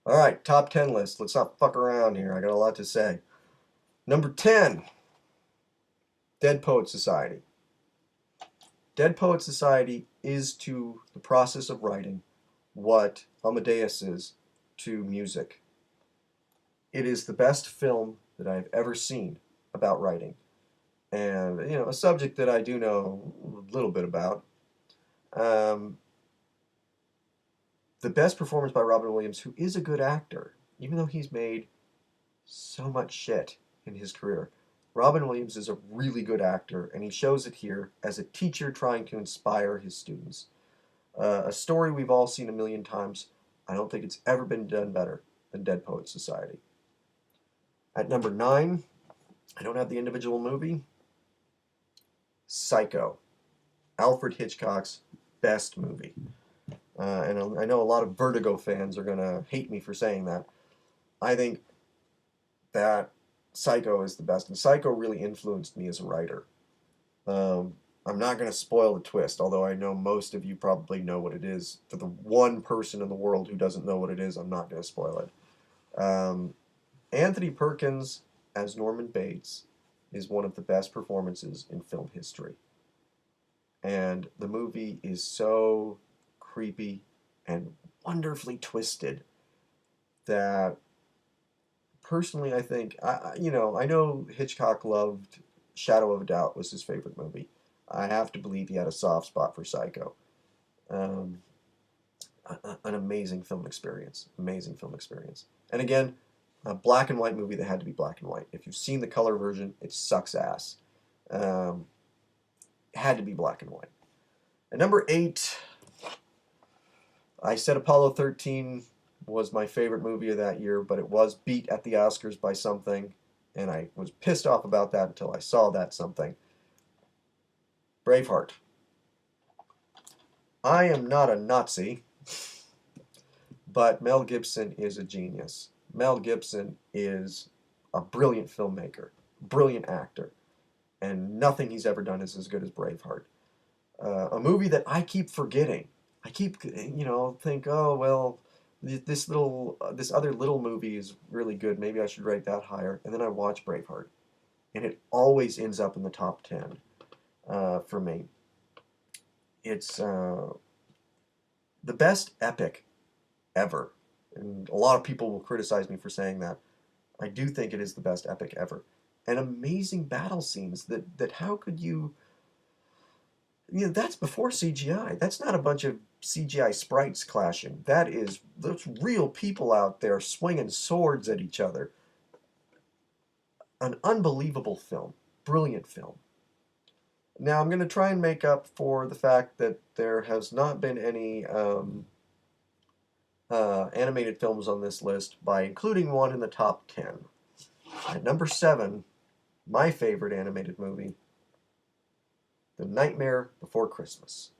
All right, top 10 list. Let's not fuck around here. I got a lot to say. Number 10, Dead Poet Society. Dead Poet Society is to the process of writing what Amadeus is to music. It is the best film that I've ever seen about writing. And, a subject that I do know a little bit about. Um, the best performance by Robin Williams, who is a good actor, even though he's made so much shit in his career. Robin Williams is a really good actor, and he shows it here as a teacher trying to inspire his students. A story we've all seen a million times. I don't think it's ever been done better than Dead Poet Society. At number 9, I don't have the individual movie. Psycho, Alfred Hitchcock's best movie. And I know a lot of Vertigo fans are going to hate me for saying that. I think that Psycho is the best, and Psycho really influenced me as a writer. Um, I'm not going to spoil the twist, although I know most of you probably know what it is. For the one person in the world who doesn't know what it is, I'm not going to spoil it. Anthony Perkins as Norman Bates is one of the best performances in film history. And the movie is so creepy and wonderfully twisted that personally I think I know Hitchcock loved Shadow of a Doubt was his favorite movie. I have to believe he had a soft spot for Psycho. Um, an amazing film experience. Amazing film experience. And again, a black and white movie that had to be black and white. If you've seen the color version, it sucks ass. Um, it had to be black and white. At number 8, I said Apollo 13 was my favorite movie of that year, but it was beat at the Oscars by something, and I was pissed off about that until I saw that something. Braveheart. I am not a Nazi, but Mel Gibson is a genius. Mel Gibson is a brilliant filmmaker, brilliant actor, and nothing he's ever done is as good as Braveheart. A movie that I keep forgetting. I keep, think, oh well, this other little movie is really good. Maybe I should rate that higher. And then I watch Braveheart, and it always ends up in the top 10 for me. It's the best epic ever, and a lot of people will criticize me for saying that. I do think it is the best epic ever, and amazing battle scenes. That how could you that's before CGI. That's not a bunch of CGI sprites clashing. There's real people out there swinging swords at each other. An unbelievable film. Brilliant film. Now I'm going to try and make up for the fact that there has not been any animated films on this list by including one in the top 10. At number 7, my favorite animated movie, The Nightmare Before Christmas.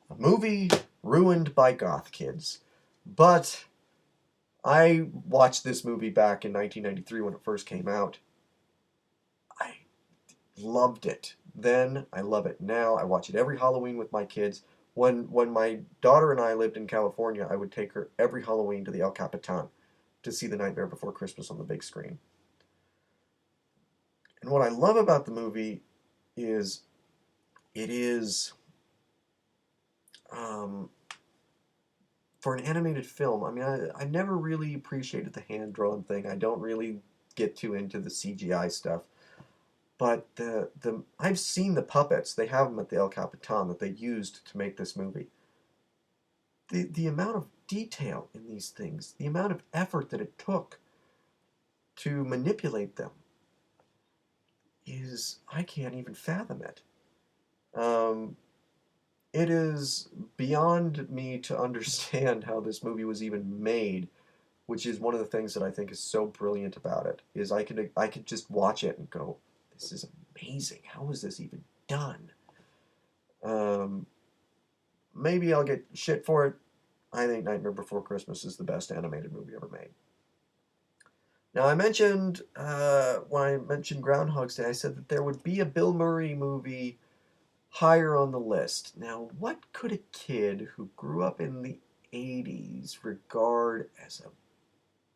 A movie ruined by goth kids. But I watched this movie back in 1993 when it first came out. I loved it then. I love it now. I watch it every Halloween with my kids. When my daughter and I lived in California, I would take her every Halloween to the El Capitan to see The Nightmare Before Christmas on the big screen. And what I love about the movie is it is um, for an animated film. I mean, I never really appreciated the hand drawn thing. I don't really get too into the CGI stuff. But the I've seen the puppets. They have them at the El Capitan that they used to make this movie. The amount of detail in these things, the amount of effort that it took to manipulate them is I can't even fathom it. Um, it is beyond me to understand how this movie was even made, which is one of the things that I think is so brilliant about it. Is I could just watch it and go, this is amazing. How is this even done? Um, Maybe I'll get shit for it. I think Nightmare Before Christmas is the best animated movie ever made. Now, I mentioned, when I mentioned Groundhog's Day, I said that there would be a Bill Murray movie higher on the list. Now, what could a kid who grew up in the 80s regard as a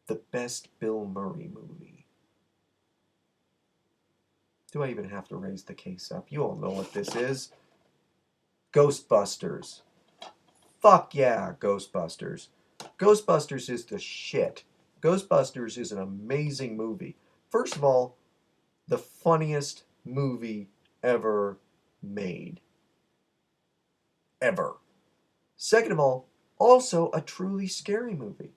the best Bill Murray movie. Do I even have to raise the case up? You all know what this is. Ghostbusters. Fuck yeah, Ghostbusters. Ghostbusters is the shit. Ghostbusters is an amazing movie. First of all, the funniest movie ever made. Ever. Second of all, also a truly scary movie.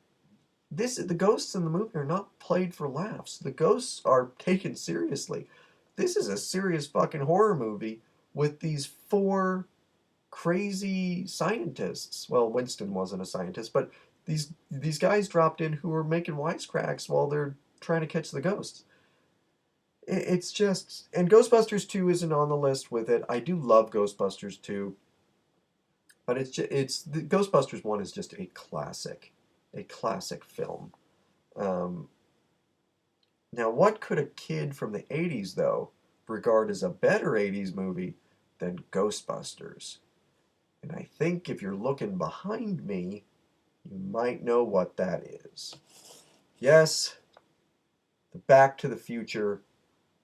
The ghosts in the movie are not played for laughs. The ghosts are taken seriously. This is a serious fucking horror movie with these four crazy scientists. Well, Winston wasn't a scientist, but these guys dropped in who were making wisecracks while they're trying to catch the ghosts. It's just, and Ghostbusters 2 isn't on the list with it. I do love Ghostbusters 2, but it's the Ghostbusters 1 is just a classic film. Um, Now, what could a kid from the 80s, though, regard as a better 80s movie than Ghostbusters? And I think if you're looking behind me, you might know what that is. Yes, the Back to the Future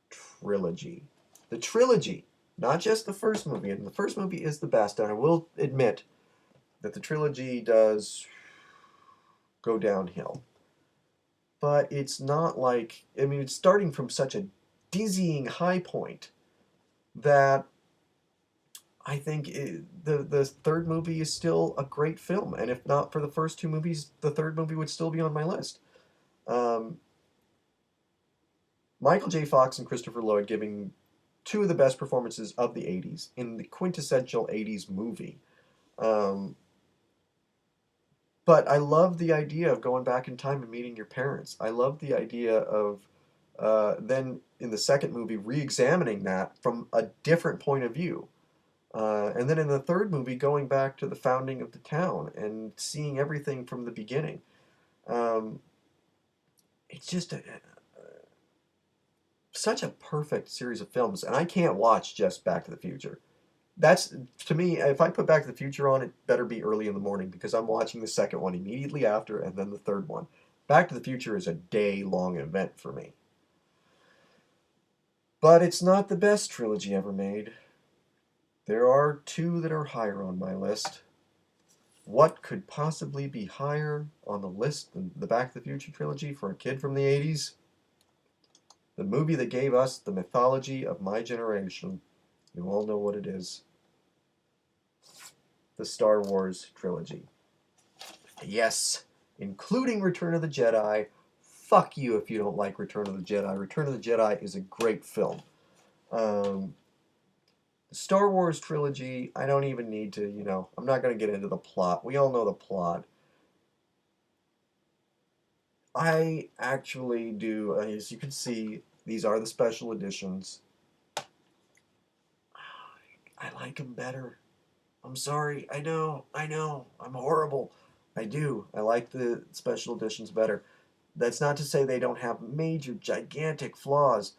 trilogy. The trilogy, not just the first movie. And the first movie is the best, and I will admit that the trilogy does go downhill. But it's not like, I mean, it's starting from such a dizzying high point that I think the third movie is still a great film. And if not for the first two movies, the third movie would still be on my list. Um, Michael J. Fox and Christopher Lloyd giving two of the best performances of the 80s in the quintessential 80s movie. Um, but I love the idea of going back in time and meeting your parents. I love the idea of then in the second movie re-examining that from a different point of view. And then in the third movie, going back to the founding of the town and seeing everything from the beginning. Um, it's just such a perfect series of films, and I can't watch just Back to the Future. That's, to me, if I put Back to the Future on, it better be early in the morning because I'm watching the second one immediately after and then the third one. Back to the Future is a day-long event for me. But it's not the best trilogy ever made. There are two that are higher on my list. What could possibly be higher on the list than the Back to the Future trilogy for a kid from the 80s? The movie that gave us the mythology of my generation. You all know what it is. The Star Wars trilogy. Yes, including Return of the Jedi. Fuck you if you don't like Return of the Jedi. Return of the Jedi is a great film. The Star Wars trilogy, I don't even need to, I'm not going to get into the plot. We all know the plot. I actually do, as you can see, these are the special editions. I like them better. I'm sorry. I know. I'm horrible. I do. I like the special editions better. That's not to say they don't have major, gigantic flaws.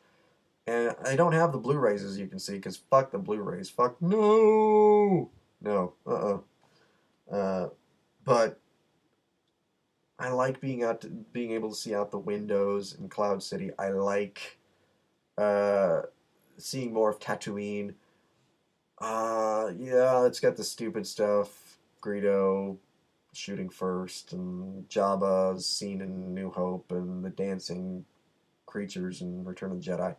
And I don't have the Blu-rays, as you can see, because fuck the Blu-rays. Fuck no! No. But I like being able to see out the windows in Cloud City. I like uh, seeing more of Tatooine. Yeah, it's got the stupid stuff. Greedo shooting first, and Jabba's scene in New Hope, and the dancing creatures in Return of the Jedi.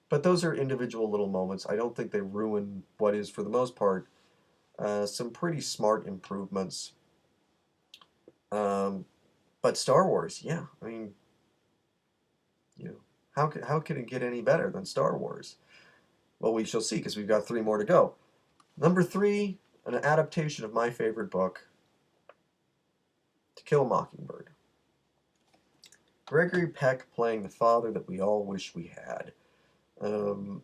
But those are individual little moments. I don't think they ruin what is, for the most part, some pretty smart improvements. Um, but Star Wars, yeah, I mean, how can it get any better than Star Wars? Well, we shall see, because we've got three more to go. Number three, an adaptation of my favorite book, To Kill a Mockingbird. Gregory Peck playing the father that we all wish we had. Um,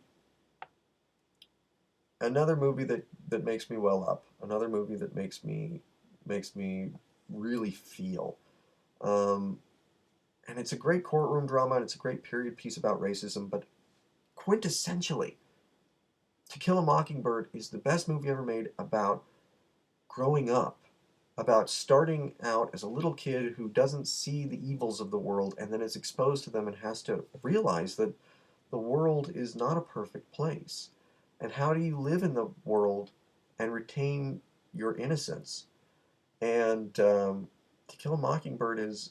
Another movie that makes me well up. Another movie that makes me really feel. Um, and it's a great courtroom drama, and it's a great period piece about racism, but quintessentially, To Kill a Mockingbird is the best movie ever made about growing up about starting out as a little kid who doesn't see the evils of the world and then is exposed to them and has to realize that the world is not a perfect place. And how do you live in the world and retain your innocence? And To Kill a Mockingbird is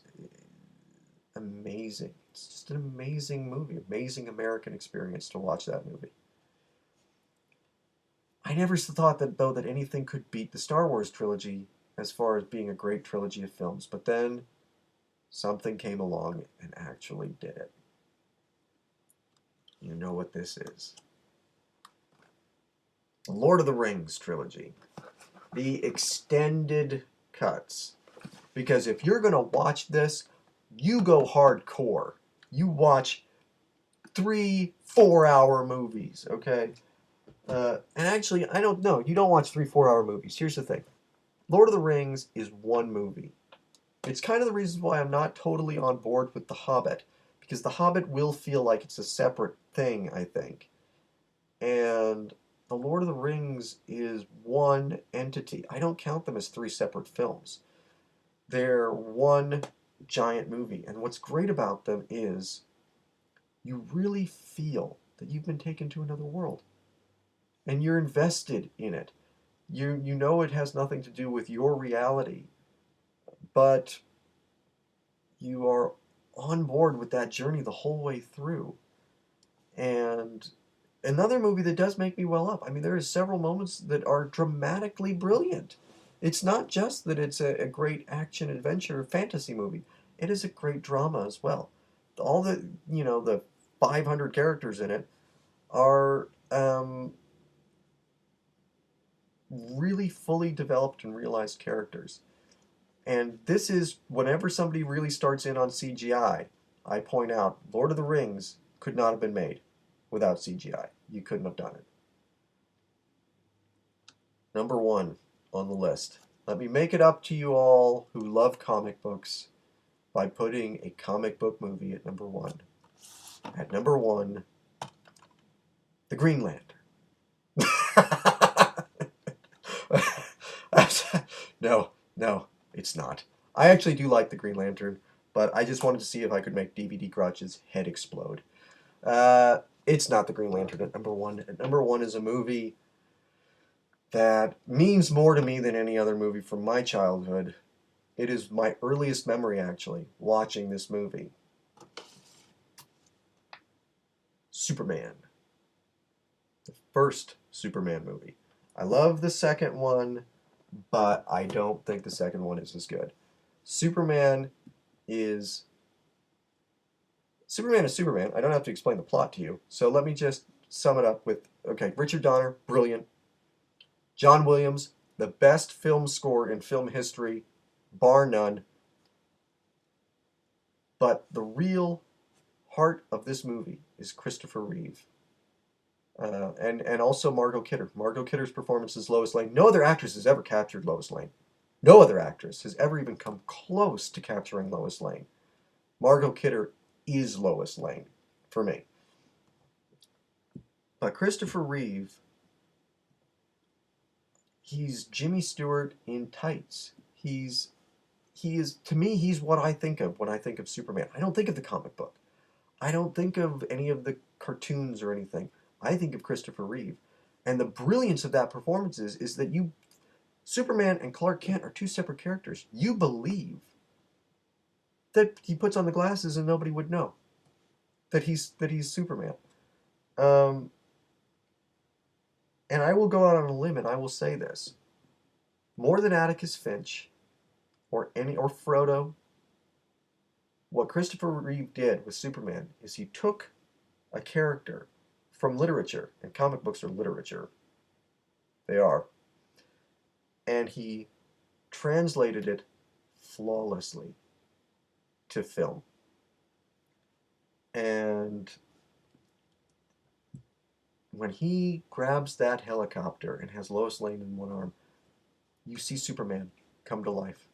amazing. It's just an amazing movie, amazing American experience to watch that movie. I never thought that though that anything could beat the Star Wars trilogy as far as being a great trilogy of films, but then something came along and actually did it. You know what this is. The Lord of the Rings trilogy. The extended cuts. Because if you're going to watch this, you go hardcore. You watch 3-4 hour movies, okay? And actually, I don't know. You don't watch 3-4 hour movies. Here's the thing. Lord of the Rings is one movie. It's kind of the reason why I'm not totally on board with The Hobbit, because The Hobbit will feel like it's a separate thing, I think. And The Lord of the Rings is one entity. I don't count them as three separate films. They're one giant movie. And what's great about them is you really feel that you've been taken to another world. And you're invested in it. You know it has nothing to do with your reality, but you are on board with that journey the whole way through. And another movie that does make me well up. I mean, there are several moments that are dramatically brilliant. It's not just that it's a great action adventure fantasy movie. It is a great drama as well. All the 500 characters in it are really fully developed and realized characters. And this is whenever somebody really starts in on CGI, I point out Lord of the Rings could not have been made without CGI. You couldn't have done it. Number one on the list. Let me make it up to you all who love comic books by putting a comic book movie at number one. At number one, The Green Lantern. No, no, it's not. I actually do like the Green Lantern, but I just wanted to see if I could make DVD Crotch's head explode. It's not the Green Lantern at number one. At number one is a movie that means more to me than any other movie from my childhood. It is my earliest memory, actually, watching this movie. Superman. The first Superman movie. I love the second one, but I don't think the second one is as good. Superman is Superman is Superman. I don't have to explain the plot to you. So let me just sum it up with, okay, Richard Donner, brilliant. John Williams, the best film score in film history, bar none. But the real heart of this movie is Christopher Reeve. And also Margot Kidder. Margot Kidder's performance as Lois Lane. No other actress has ever captured Lois Lane. No other actress has ever even come close to capturing Lois Lane. Margot Kidder is Lois Lane for me. But Christopher Reeve, he's Jimmy Stewart in tights. He is, to me, he's what I think of when I think of Superman. I don't think of the comic book. I don't think of any of the cartoons or anything. I think of Christopher Reeve. And the brilliance of that performance is that Superman and Clark Kent are two separate characters. You believe that he puts on the glasses and nobody would know that he's Superman. And I will go out on a limb and I will say this: more than Atticus Finch or Frodo, what Christopher Reeve did with Superman is he took a character from literature, and comic books are literature. They are. And he translated it flawlessly to film. And when he grabs that helicopter and has Lois Lane in one arm, you see Superman come to life.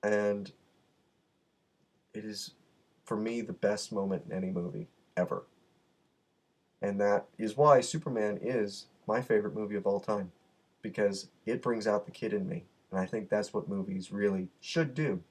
And it is, for me, the best moment in any movie ever. And that is why Superman is my favorite movie of all time, because it brings out the kid in me. And I think that's what movies really should do.